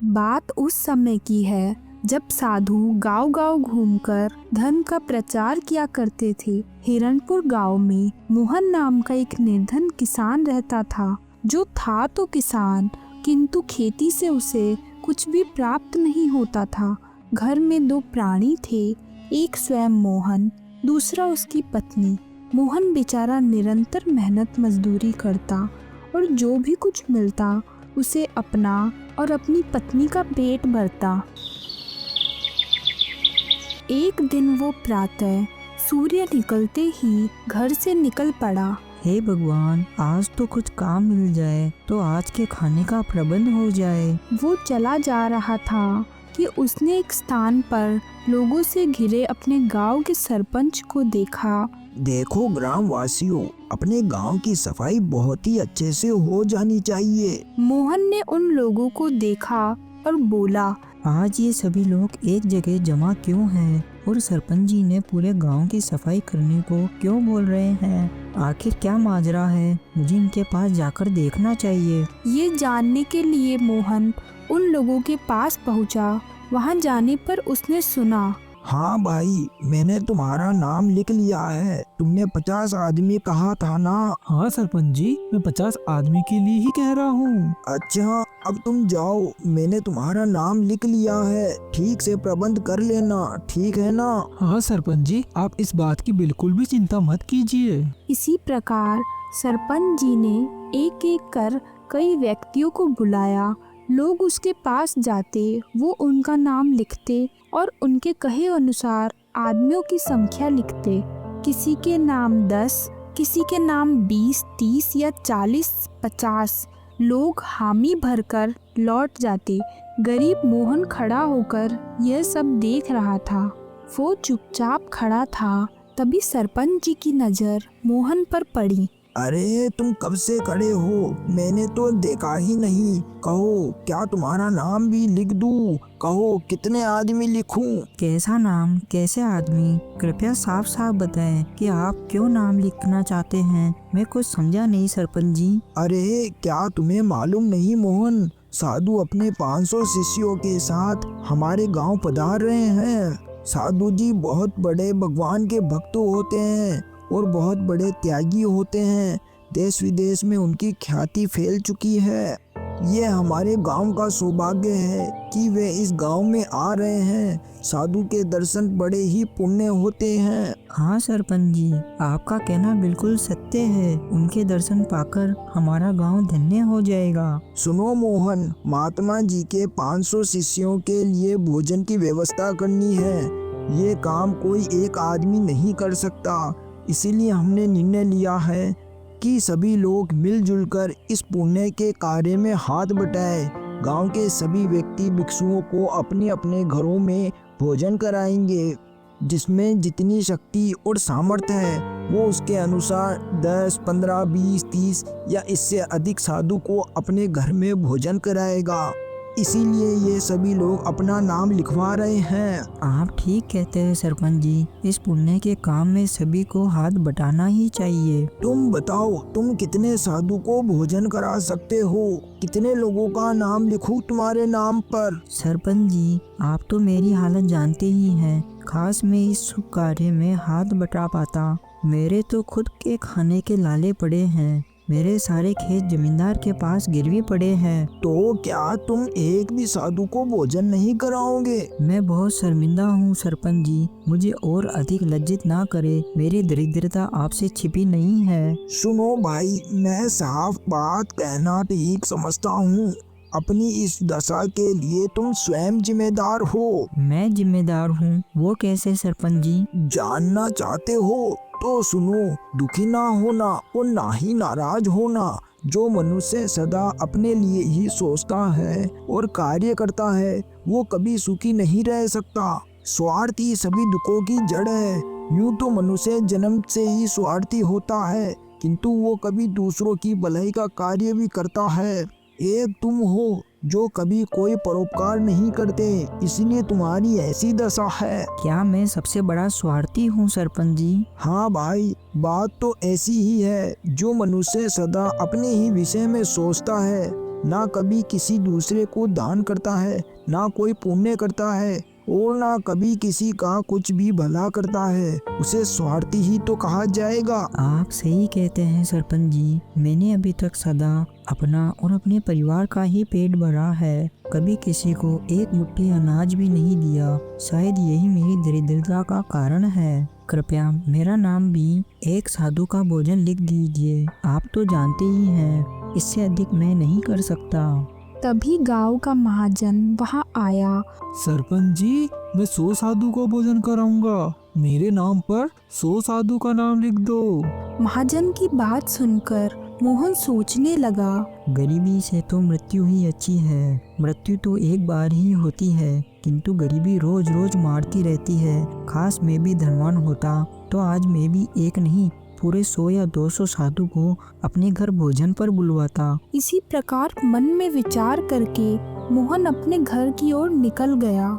बात उस समय की है जब साधु गांव-गांव घूमकर धर्म का प्रचार किया करते थे। हिरणपुर गांव में मोहन नाम का एक निर्धन किसान रहता था, जो था तो किसान, किंतु खेती से उसे कुछ भी प्राप्त नहीं होता था। घर में 2 प्राणी थे, एक स्वयं मोहन, दूसरा उसकी पत्नी। मोहन बेचारा निरंतर मेहनत मजदूरी करता और जो भी कुछ मिलता उसे अपना और अपनी पत्नी का पेट भरता। एक दिन वो प्रातः सूर्य निकलते ही घर से निकल पड़ा। हे भगवान, आज तो कुछ काम मिल जाए तो आज के खाने का प्रबंध हो जाए। वो चला जा रहा था कि उसने एक स्थान पर लोगों से घिरे अपने गांव के सरपंच को देखा। देखो ग्राम वासियों, अपने गांव की सफाई बहुत ही अच्छे से हो जानी चाहिए। मोहन ने उन लोगों को देखा और बोला, आज ये सभी लोग एक जगह जमा क्यों हैं और सरपंच जी ने पूरे गांव की सफाई करने को क्यों बोल रहे हैं? आखिर क्या माजरा है? मुझे इनके पास जाकर देखना चाहिए। ये जानने के लिए मोहन उन लोगों के पास पहुंचा। वहां जाने पर उसने सुना, हाँ भाई, मैंने तुम्हारा नाम लिख लिया है। तुमने 50 आदमी कहा था ना? हाँ सरपंच जी, मैं 50 आदमी के लिए ही कह रहा हूँ। अच्छा, अब तुम जाओ, मैंने तुम्हारा नाम लिख लिया है। ठीक से प्रबंध कर लेना, ठीक है ना? हाँ सरपंच जी, आप इस बात की बिल्कुल भी चिंता मत कीजिए। इसी प्रकार सरपंच जी ने एक एक कर कई व्यक्तियों को बुलाया। लोग उसके पास जाते, वो उनका नाम लिखते और उनके कहे अनुसार आदमियों की संख्या लिखते। किसी के नाम 10, किसी के नाम 20, 30 या 40, 50। लोग हामी भरकर लौट जाते। गरीब मोहन खड़ा होकर यह सब देख रहा था। वो चुपचाप खड़ा था। तभी सरपंच जी की नज़र मोहन पर पड़ी। अरे तुम कब से खड़े हो? मैंने तो देखा ही नहीं। कहो, क्या तुम्हारा नाम भी लिख दूं? कहो, कितने आदमी लिखूं? कैसा नाम, कैसे आदमी? कृपया साफ साफ बताएं कि आप क्यों नाम लिखना चाहते हैं। मैं कुछ समझा नहीं सरपंच जी। अरे क्या तुम्हें मालूम नहीं मोहन, साधु अपने 500 शिष्यों के साथ हमारे गांव पधार रहे हैं। साधु जी बहुत बड़े भगवान के भक्त होते हैं और बहुत बड़े त्यागी होते हैं। देश विदेश में उनकी ख्याति फैल चुकी है। ये हमारे गांव का सौभाग्य है कि वे इस गांव में आ रहे हैं। साधु के दर्शन बड़े ही पुण्य होते हैं। हाँ सरपंच जी, आपका कहना बिल्कुल सत्य है। उनके दर्शन पाकर हमारा गांव धन्य हो जाएगा। सुनो मोहन, महात्मा जी के 500 शिष्यों के लिए भोजन की व्यवस्था करनी है। ये काम कोई एक आदमी नहीं कर सकता। इसीलिए हमने निर्णय लिया है कि सभी लोग मिलजुल कर इस पुण्य के कार्य में हाथ बटाएं। गांव के सभी व्यक्ति भिक्षुओं को अपने अपने घरों में भोजन कराएंगे। जिसमें जितनी शक्ति और सामर्थ्य है वो उसके अनुसार 10, 15, 20, 30 या इससे अधिक साधु को अपने घर में भोजन कराएगा। इसीलिए ये सभी लोग अपना नाम लिखवा रहे हैं। आप ठीक कहते हैं सरपंच जी, इस पुण्य के काम में सभी को हाथ बटाना ही चाहिए। तुम बताओ, तुम कितने साधु को भोजन करा सकते हो? कितने लोगों का नाम लिखूं तुम्हारे नाम पर? सरपंच जी, आप तो मेरी हालत जानते ही हैं। खास मैं इस शुभ कार्य में हाथ बटा पाता। मेरे तो खुद के खाने के लाले पड़े हैं। मेरे सारे खेत जमींदार के पास गिरवी पड़े हैं। तो क्या तुम एक भी साधु को भोजन नहीं कराओगे? मैं बहुत शर्मिंदा हूँ सरपंच जी, मुझे और अधिक लज्जित ना करे। मेरी दरिद्रता आपसे छिपी नहीं है। सुनो भाई, मैं साफ बात कहना ठीक समझता हूँ। अपनी इस दशा के लिए तुम स्वयं जिम्मेदार हो। मैं जिम्मेदार हूँ? वो कैसे सरपंच जी? जानना चाहते हो तो सुनो। दुखी ना होना और ना ही नाराज होना। जो मनुष्य सदा अपने लिए ही सोचता है और कार्य करता है वो कभी सुखी नहीं रह सकता। स्वार्थी सभी दुखों की जड़ है। यूं तो मनुष्य जन्म से ही स्वार्थी होता है, किंतु वो कभी दूसरों की भलाई का कार्य भी करता है। एक तुम हो जो कभी कोई परोपकार नहीं करते, इसलिए तुम्हारी ऐसी दशा है। क्या मैं सबसे बड़ा स्वार्थी हूँ सरपंच जी? हाँ भाई, बात तो ऐसी ही है। जो मनुष्य सदा अपने ही विषय में सोचता है, ना कभी किसी दूसरे को दान करता है, ना कोई पुण्य करता है, और ना कभी किसी का कुछ भी भला करता है, उसे स्वार्थी ही तो कहा जाएगा। आप सही कहते हैं सरपंच जी। मैंने अभी तक सदा अपना और अपने परिवार का ही पेट भरा है, कभी किसी को एक मुट्ठी अनाज भी नहीं दिया। शायद यही मेरी दरिद्रता का कारण है। कृपया मेरा नाम भी एक साधु का भोजन लिख दीजिए। आप तो जानते ही हैं, इससे अधिक मैं नहीं कर सकता। तभी गांव का महाजन वहां आया। सरपंच जी, मैं 100 साधु को भोजन कराऊंगा। मेरे नाम पर 100 साधु का नाम लिख दो। महाजन की बात सुनकर मोहन सोचने लगा। गरीबी से तो मृत्यु ही अच्छी है। मृत्यु तो एक बार ही होती है, किंतु गरीबी रोज रोज मारती रहती है। खास मैं भी धनवान होता तो आज मैं भी एक नहीं पूरे 100 या 200 साधु को अपने घर भोजन पर बुलवाता। इसी प्रकार मन में विचार करके मोहन अपने घर की ओर निकल गया।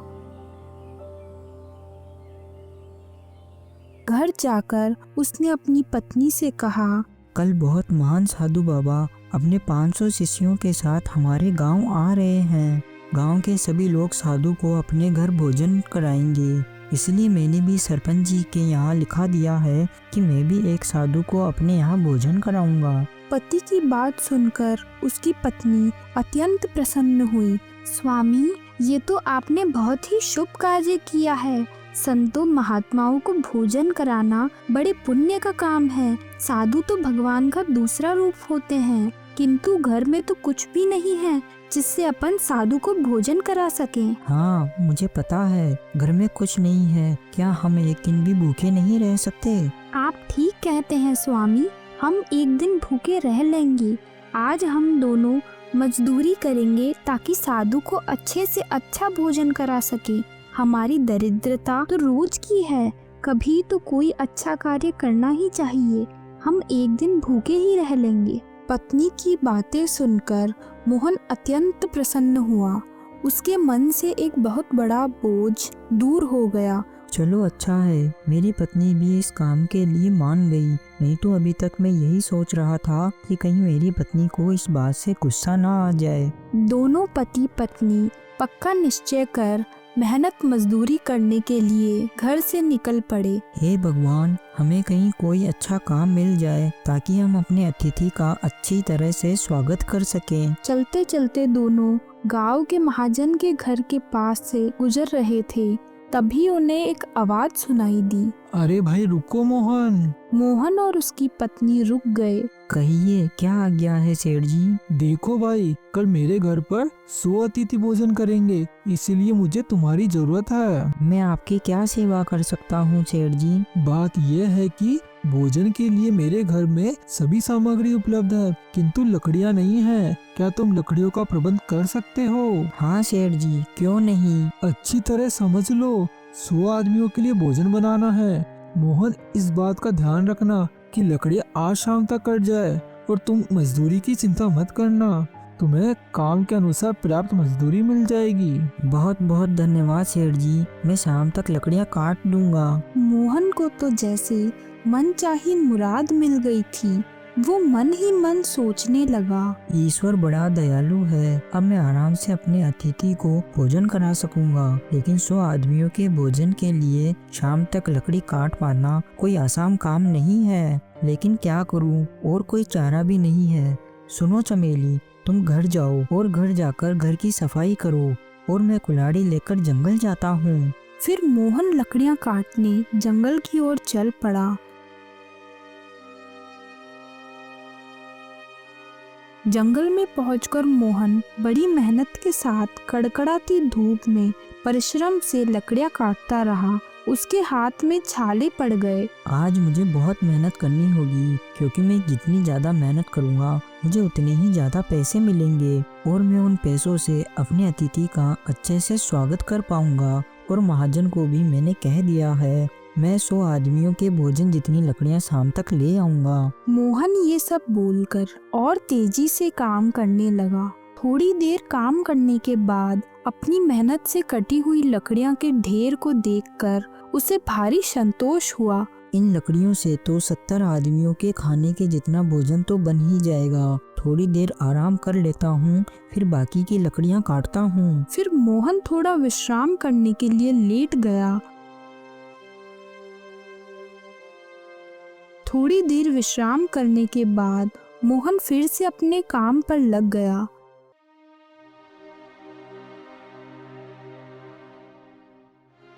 घर जाकर उसने अपनी पत्नी से कहा, कल बहुत महान साधु बाबा अपने 500 शिष्यों के साथ हमारे गांव आ रहे हैं। गांव के सभी लोग साधु को अपने घर भोजन कराएंगे, इसलिए मैंने भी सरपंच जी के यहाँ लिखा दिया है कि मैं भी एक साधु को अपने यहाँ भोजन कराऊंगा। पति की बात सुनकर उसकी पत्नी अत्यंत प्रसन्न हुई। स्वामी, ये तो आपने बहुत ही शुभ कार्य किया है। संतों महात्माओं को भोजन कराना बड़े पुण्य का काम है। साधु तो भगवान का दूसरा रूप होते हैं, किंतु घर में तो कुछ भी नहीं है जिससे अपन साधु को भोजन करा सकें। हाँ, मुझे पता है घर में कुछ नहीं है। क्या हम एक दिन भी भूखे नहीं रह सकते? आप ठीक कहते हैं स्वामी, हम एक दिन भूखे रह लेंगे। आज हम दोनों मजदूरी करेंगे ताकि साधु को अच्छे से अच्छा भोजन करा सके। हमारी दरिद्रता तो रोज की है, कभी तो कोई अच्छा कार्य करना ही चाहिए। हम एक दिन भूखे ही रह लेंगे। पत्नी की बातें सुनकर मोहन अत्यंत प्रसन्न हुआ। उसके मन से एक बहुत बड़ा बोझ दूर हो गया। चलो अच्छा है, मेरी पत्नी भी इस काम के लिए मान गई। नहीं तो अभी तक मैं यही सोच रहा था कि कहीं मेरी पत्नी को इस बात से गुस्सा ना आ जाए। दोनों पति पत्नी पक्का निश्चय कर मेहनत मजदूरी करने के लिए घर से निकल पड़े। हे भगवान, हमें कहीं कोई अच्छा काम मिल जाए ताकि हम अपने अतिथि का अच्छी तरह से स्वागत कर सकें। चलते चलते दोनों गांव के महाजन के घर के पास से गुजर रहे थे, तभी उन्हें एक आवाज सुनाई दी। अरे भाई रुको मोहन। मोहन और उसकी पत्नी रुक गए। कहिए, क्या आज्ञा है सेठ जी? देखो भाई, कल मेरे घर पर 100 अतिथि भोजन करेंगे, इसीलिए मुझे तुम्हारी जरूरत है। मैं आपकी क्या सेवा कर सकता हूँ सेठ जी? बात यह है कि भोजन के लिए मेरे घर में सभी सामग्री उपलब्ध है, किंतु लकड़ियाँ नहीं है। क्या तुम लकड़ियों का प्रबंध कर सकते हो? हाँ सेठ जी, क्यों नहीं। अच्छी तरह समझ लो, 100 आदमियों के लिए भोजन बनाना है। मोहन, इस बात का ध्यान रखना कि लकड़ियाँ आज शाम तक कट जाए, और तुम मजदूरी की चिंता मत करना। तुम्हें काम के अनुसार पर्याप्त मजदूरी मिल जाएगी। बहुत बहुत धन्यवाद सेठ जी, मैं शाम तक लकड़ियाँ काट दूंगा। मोहन को तो जैसे मन चाही मुराद मिल गई थी। वो मन ही मन सोचने लगा, ईश्वर बड़ा दयालु है। अब मैं आराम से अपने अतिथि को भोजन करा सकूंगा। लेकिन 100 आदमियों के भोजन के लिए शाम तक लकड़ी काट पाना कोई आसान काम नहीं है। लेकिन क्या करूं, और कोई चारा भी नहीं है। सुनो चमेली, तुम घर जाओ और घर जाकर घर की सफाई करो, और मैं कुल्हाड़ी लेकर जंगल जाता हूँ। फिर मोहन लकड़ियां काटने जंगल की ओर चल पड़ा। जंगल में पहुंचकर मोहन बड़ी मेहनत के साथ कड़कड़ाती धूप में परिश्रम से लकड़ियां काटता रहा। उसके हाथ में छाले पड़ गए। आज मुझे बहुत मेहनत करनी होगी, क्योंकि मैं जितनी ज्यादा मेहनत करूंगा मुझे उतने ही ज्यादा पैसे मिलेंगे, और मैं उन पैसों से अपने अतिथि का अच्छे से स्वागत कर पाऊंगा। और महाजन को भी मैंने कह दिया है, मैं 100 आदमियों के भोजन जितनी लकड़ियां शाम तक ले आऊंगा। मोहन ये सब बोलकर और तेजी से काम करने लगा। थोड़ी देर काम करने के बाद अपनी मेहनत से कटी हुई लकड़ियां के ढेर को देखकर उसे भारी संतोष हुआ। इन लकड़ियों से तो 70 आदमियों के खाने के जितना भोजन तो बन ही जाएगा। थोड़ी देर आराम कर लेता हूँ, फिर बाकी की लकड़ियाँ काटता हूँ। फिर मोहन थोड़ा विश्राम करने के लिए लेट गया। थोड़ी देर विश्राम करने के बाद मोहन फिर से अपने काम पर लग गया।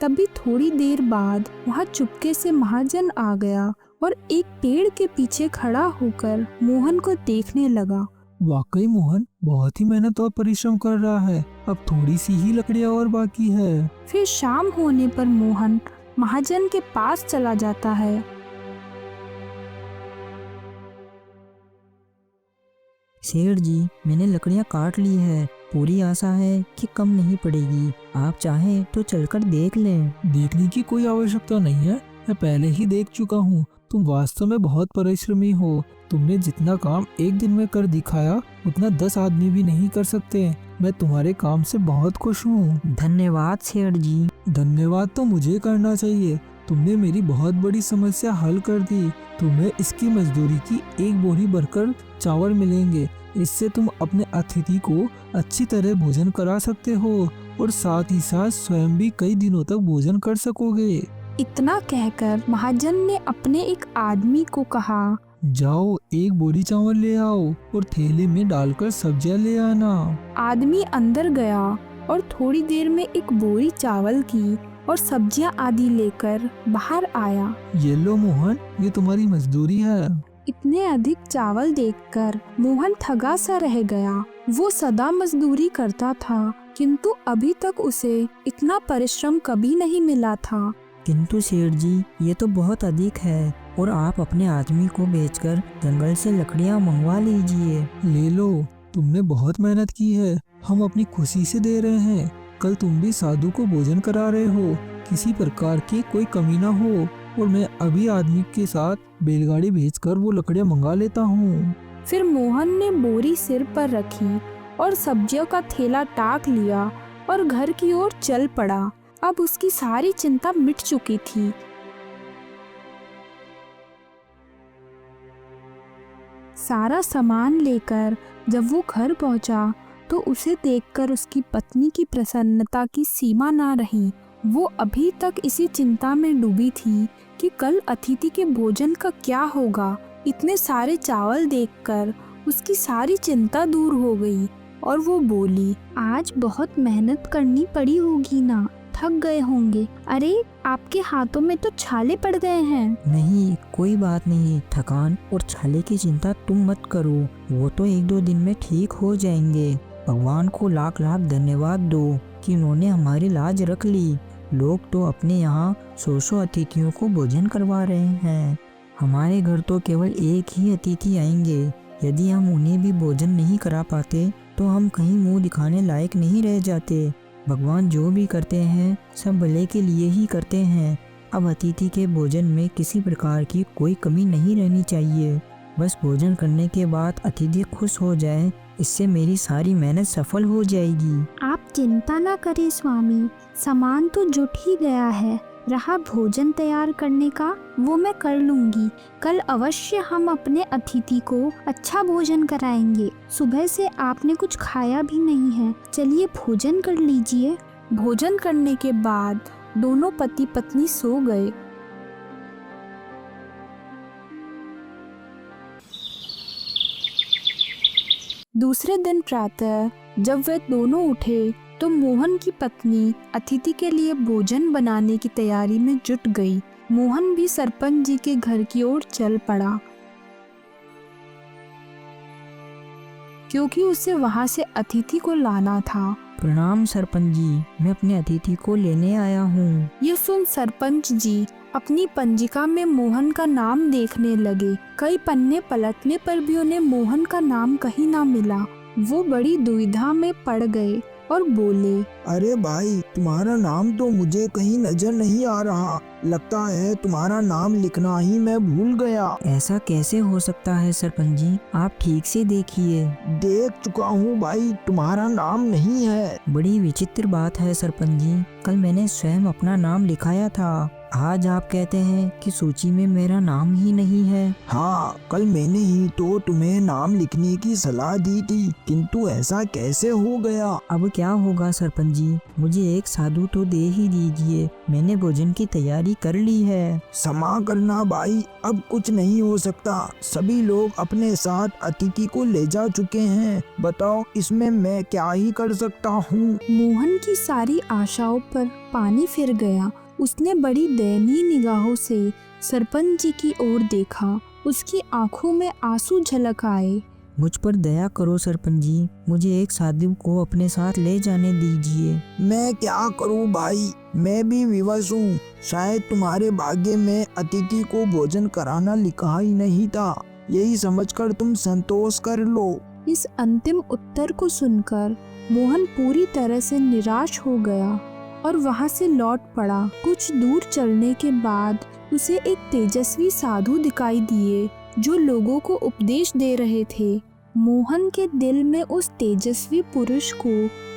तभी थोड़ी देर बाद वहाँ चुपके से महाजन आ गया और एक पेड़ के पीछे खड़ा होकर मोहन को देखने लगा। वाकई मोहन बहुत ही मेहनत और परिश्रम कर रहा है। अब थोड़ी सी ही लकड़ियाँ और बाकी है। फिर शाम होने पर मोहन महाजन के पास चला जाता है। सेठ जी, मैंने लकड़ियाँ काट ली है। पूरी आशा है कि कम नहीं पड़ेगी। आप चाहें तो चलकर देख लें। देखने की कोई आवश्यकता नहीं है, मैं पहले ही देख चुका हूँ। तुम वास्तव में बहुत परिश्रमी हो। तुमने जितना काम एक दिन में कर दिखाया उतना 10 आदमी भी नहीं कर सकते। मैं तुम्हारे काम से बहुत खुश हूँ। धन्यवाद सेठ जी। धन्यवाद तो मुझे करना चाहिए। तुमने मेरी बहुत बड़ी समस्या हल कर दी। तुम्हें इसकी मजदूरी की 1 बोरी भरकर चावल मिलेंगे। इससे तुम अपने अतिथि को अच्छी तरह भोजन करा सकते हो और साथ ही साथ स्वयं भी कई दिनों तक भोजन कर सकोगे। इतना कहकर महाजन ने अपने एक आदमी को कहा, जाओ 1 बोरी चावल ले आओ और थैले में डालकर सब्जियां ले आना। आदमी अंदर गया और थोड़ी देर में एक बोरी चावल की और सब्जियां आदि लेकर बाहर आया। ये लो मोहन, ये तुम्हारी मजदूरी है। इतने अधिक चावल देखकर मोहन थका सा रह गया। वो सदा मजदूरी करता था, किंतु अभी तक उसे इतना परिश्रम कभी नहीं मिला था। किंतु सेठ जी, ये तो बहुत अधिक है और आप अपने आदमी को बेचकर जंगल से लकड़ियाँ मंगवा लीजिए। ले लो, तुमने बहुत मेहनत की है, हम अपनी खुशी से दे रहे हैं। कल तुम भी साधु को भोजन करा रहे हो, किसी प्रकार की कोई कमी ना हो। और मैं अभी आदमी के साथ बैलगाड़ी भेजकर वो लकड़ियाँ मंगा लेता हूँ। फिर मोहन ने बोरी सिर पर रखी और सब्जियों का थैला टाक लिया और घर की ओर चल पड़ा। अब उसकी सारी चिंता मिट चुकी थी। सारा सामान लेकर जब वो घर पहुंचा तो उसे देखकर उसकी पत्नी की प्रसन्नता की सीमा ना रही। वो अभी तक इसी चिंता में डूबी थी कि कल अतिथि के भोजन का क्या होगा। इतने सारे चावल देखकर उसकी सारी चिंता दूर हो गई और वो बोली, आज बहुत मेहनत करनी पड़ी होगी ना, थक गए होंगे। अरे, आपके हाथों में तो छाले पड़ गए हैं। नहीं, कोई बात नहीं। थकान और छाले की चिंता तुम मत करो, वो तो 1-2 दिन में ठीक हो जाएंगे। भगवान को लाख लाख धन्यवाद दो कि उन्होंने हमारी लाज रख ली। लोग तो अपने यहाँ 100 अतिथियों को भोजन करवा रहे हैं। हमारे घर तो केवल एक ही अतिथि आएंगे। यदि हम उन्हें भी भोजन नहीं करा पाते तो हम कहीं मुंह दिखाने लायक नहीं रह जाते। भगवान जो भी करते हैं सब भले के लिए ही करते हैं। अब अतिथि के भोजन में किसी प्रकार की कोई कमी नहीं रहनी चाहिए। बस भोजन करने के बाद अतिथि खुश हो जाए, इससे मेरी सारी मेहनत सफल हो जाएगी। आप चिंता ना करें स्वामी, सामान तो जुट ही गया है। रहा भोजन तैयार करने का, वो मैं कर लूंगी। कल अवश्य हम अपने अतिथि को अच्छा भोजन कराएंगे। सुबह से आपने कुछ खाया भी नहीं है, चलिए भोजन कर लीजिए। भोजन करने के बाद दोनों पति पत्नी सो गए। दूसरे दिन प्रातः जब वे दोनों उठे तो मोहन की पत्नी अतिथि के लिए भोजन बनाने की तैयारी में जुट गई। मोहन भी सरपंच जी के घर की ओर चल पड़ा, क्योंकि उसे वहां से अतिथि को लाना था। प्रणाम सरपंच जी, मैं अपने अतिथि को लेने आया हूँ। ये सुन सरपंच जी अपनी पंजिका में मोहन का नाम देखने लगे। कई पन्ने पलटने पर भी उन्हें मोहन का नाम कहीं ना मिला। वो बड़ी दुविधा में पड़ गए। और बोले, अरे भाई, तुम्हारा नाम तो मुझे कहीं नजर नहीं आ रहा। लगता है तुम्हारा नाम लिखना ही मैं भूल गया। ऐसा कैसे हो सकता है सरपंच जी, आप ठीक से देखिए। देख चुका हूँ भाई, तुम्हारा नाम नहीं है। बड़ी विचित्र बात है सरपंच जी, कल मैंने स्वयं अपना नाम लिखाया था। आज आप कहते हैं कि सूची में मेरा नाम ही नहीं है। हाँ, कल मैंने ही तो तुम्हें नाम लिखने की सलाह दी थी, किंतु ऐसा कैसे हो गया? अब क्या होगा सरपंच जी, मुझे एक साधु तो दे ही दीजिए, मैंने भोजन की तैयारी कर ली है। क्षमा करना भाई, अब कुछ नहीं हो सकता। सभी लोग अपने साथ अतिथि को ले जा चुके हैं। बताओ, इसमें मैं क्या ही कर सकता हूँ? मोहन की सारी आशाओं पर पानी फिर गया। उसने बड़ी दयनीय निगाहों से सरपंच जी की ओर देखा। उसकी आंखों में आंसू झलक आए। मुझ पर दया करो सरपंच जी, मुझे एक साधु को अपने साथ ले जाने दीजिए। मैं क्या करूं भाई, मैं भी विवश हूँ। शायद तुम्हारे भाग्य में अतिथि को भोजन कराना लिखा ही नहीं था। यही समझकर तुम संतोष कर लो। इस अंतिम उत्तर को सुनकर मोहन पूरी तरह से निराश हो गया और वहां से लौट पड़ा। कुछ दूर चलने के बाद उसे एक तेजस्वी साधु दिखाई दिए जो लोगों को उपदेश दे रहे थे। मोहन के दिल में उस तेजस्वी पुरुष को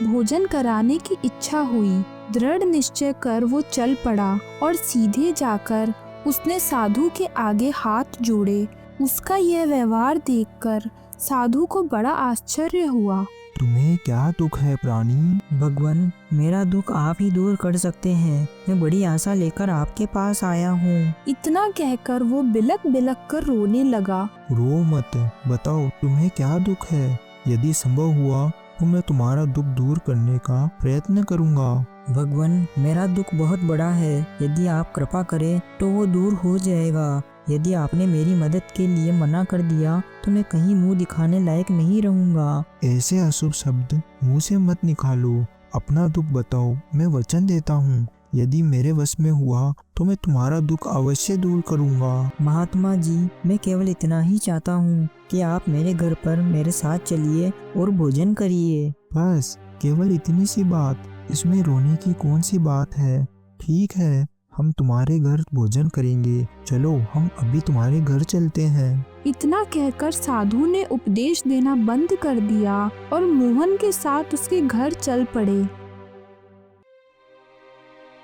भोजन कराने की इच्छा हुई। दृढ़ निश्चय कर वो चल पड़ा और सीधे जाकर उसने साधु के आगे हाथ जोड़े। उसका यह व्यवहार देखकर साधु को बड़ा आश्चर्य हुआ। तुम्हें क्या दुख है प्राणी? भगवान, मेरा दुख आप ही दूर कर सकते हैं। मैं बड़ी आशा लेकर आपके पास आया हूँ। इतना कहकर वो बिलक बिलक कर रोने लगा। रो मत, बताओ तुम्हें क्या दुख है। यदि संभव हुआ तो मैं तुम्हारा दुख दूर करने का प्रयत्न करूँगा। भगवान, मेरा दुख बहुत बड़ा है, यदि आप कृपा करें तो वो दूर हो जाएगा। यदि आपने मेरी मदद के लिए मना कर दिया तो मैं कहीं मुंह दिखाने लायक नहीं रहूंगा। ऐसे अशुभ शब्द मुंह से मत निकालो। अपना दुख बताओ, मैं वचन देता हूँ यदि मेरे वश में हुआ तो मैं तुम्हारा दुख अवश्य दूर करूँगा। महात्मा जी, मैं केवल इतना ही चाहता हूँ कि आप मेरे घर पर मेरे साथ चलिए और भोजन करिए। बस केवल इतनी सी बात, इसमें रोने की कौन सी बात है। ठीक है, हम तुम्हारे घर भोजन करेंगे। चलो, हम अभी तुम्हारे घर चलते हैं। इतना कहकर साधु ने उपदेश देना बंद कर दिया और मोहन के साथ उसके घर चल पड़े।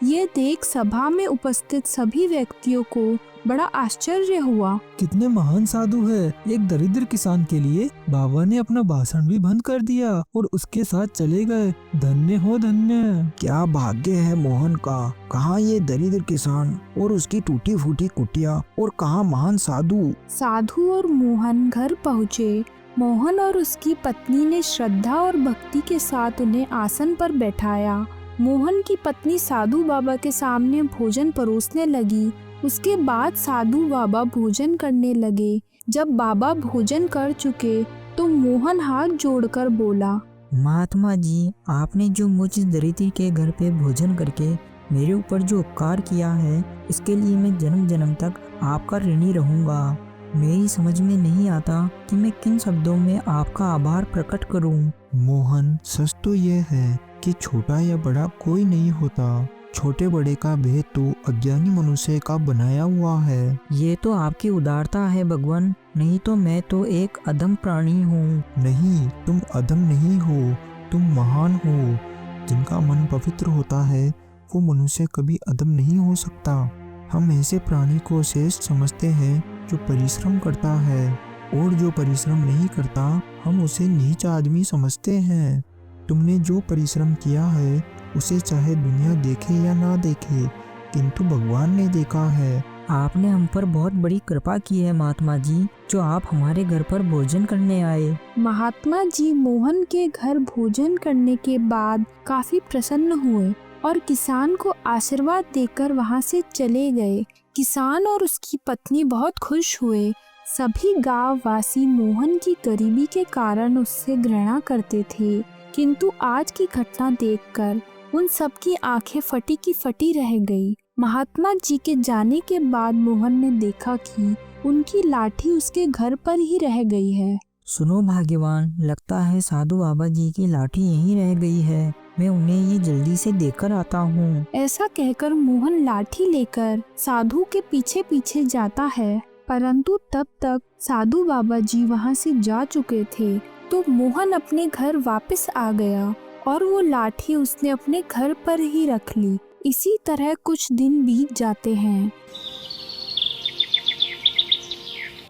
ये देख सभा में उपस्थित सभी व्यक्तियों को बड़ा आश्चर्य हुआ। कितने महान साधु है। एक दरिद्र किसान के लिए बाबा ने अपना भाषण भी बंद कर दिया और उसके साथ चले गए। धन्य हो धन्य। क्या भाग्य है मोहन का। कहाँ ये दरिद्र किसान और उसकी टूटी फूटी कुटिया, और कहाँ महान साधु। साधु और मोहन घर पहुँचे। मोहन और उसकी पत्नी ने श्रद्धा और भक्ति के साथ उन्हें आसन पर बैठाया। मोहन की पत्नी साधु बाबा के सामने भोजन परोसने लगी। उसके बाद साधु बाबा भोजन करने लगे। जब बाबा भोजन कर चुके तो मोहन हाथ जोड़कर बोला, महात्मा जी, आपने जो मुझ दरिद्र के घर पे भोजन करके मेरे ऊपर जो उपकार किया है, इसके लिए मैं जन्म जन्म तक आपका ऋणी रहूंगा। मेरी समझ में नहीं आता कि मैं किन शब्दों में आपका आभार प्रकट करूं। मोहन, सच तो ये है कि छोटा या बड़ा कोई नहीं होता। छोटे बड़े का भेद तो अज्ञानी मनुष्य का बनाया हुआ है। ये तो आपकी उदारता है भगवान, नहीं तो मैं तो एक अधम प्राणी हूँ। नहीं, तुम अधम नहीं हो, तुम महान हो। जिनका मन पवित्र होता है वो मनुष्य कभी अधम नहीं हो सकता। हम ऐसे प्राणी को श्रेष्ठ समझते हैं जो परिश्रम करता है, और जो परिश्रम नहीं करता हम उसे नीच आदमी समझते हैं। तुमने जो परिश्रम किया है उसे चाहे दुनिया देखे या ना देखे, किंतु भगवान ने देखा है। आपने हम पर बहुत बड़ी कृपा की है महात्मा जी, जो आप हमारे घर पर भोजन करने आए। महात्मा जी मोहन के घर भोजन करने के बाद काफी प्रसन्न हुए और किसान को आशीर्वाद देकर वहां से चले गए। किसान और उसकी पत्नी बहुत खुश हुए। सभी गांव वासी मोहन की गरीबी के कारण उससे घृणा करते थे, किंतु आज की घटना देखकर उन सबकी आंखें फटी की फटी रह गई। महात्मा जी के जाने के बाद मोहन ने देखा कि उनकी लाठी उसके घर पर ही रह गई है। सुनो भाग्यवान, लगता है साधु बाबा जी की लाठी यहीं रह गई है। मैं उन्हें ये जल्दी से देकर आता हूँ। ऐसा कहकर मोहन लाठी लेकर साधु के पीछे पीछे जाता है, परंतु तब तक साधु बाबा जी वहाँ से जा चुके थे। तो मोहन अपने घर वापस आ गया और वो लाठी उसने अपने घर पर ही रख ली। इसी तरह कुछ दिन बीत जाते हैं।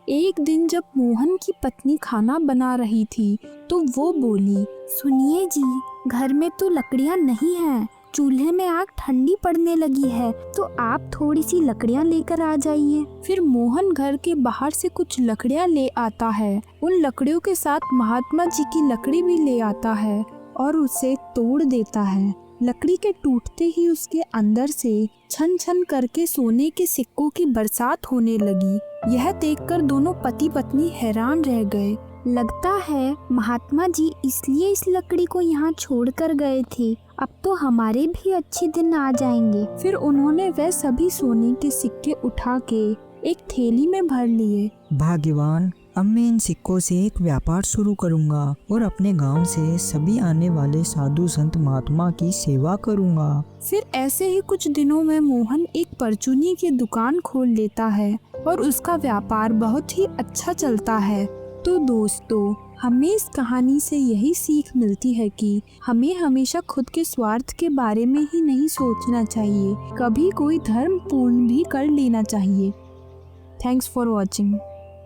एक दिन जब मोहन की पत्नी खाना बना रही थी तो वो बोली, सुनिए जी, घर में तो लकड़ियाँ नहीं हैं, चूल्हे में आग ठंडी पड़ने लगी है, तो आप थोड़ी सी लकड़ियाँ लेकर आ जाइए। फिर मोहन घर के बाहर से कुछ लकड़ियाँ ले आता है। उन लकड़ियों के साथ महात्मा जी की लकड़ी भी ले आता है और उसे तोड़ देता है। लकड़ी के टूटते ही उसके अंदर से छन छन करके सोने के सिक्कों की बरसात होने लगी। यह देखकर दोनों पति पत्नी हैरान रह गए। लगता है महात्मा जी इसलिए इस लकड़ी को यहाँ छोड़कर गए थे। अब तो हमारे भी अच्छे दिन आ जाएंगे। फिर उन्होंने वह सभी सोने के सिक्के उठा के एक थैली में भर लिए। भाग्यवान, अब मैं इन सिक्कों से एक व्यापार शुरू करूंगा और अपने गांव से सभी आने वाले साधु संत महात्मा की सेवा करूंगा। फिर ऐसे ही कुछ दिनों में मोहन एक परचूनी की दुकान खोल लेता है और उसका व्यापार बहुत ही अच्छा चलता है। तो दोस्तों, हमें इस कहानी से यही सीख मिलती है कि हमें हमेशा खुद के स्वार्थ के बारे में ही नहीं सोचना चाहिए, कभी कोई धर्म पूर्ण भी कर लेना चाहिए। Thanks for watching.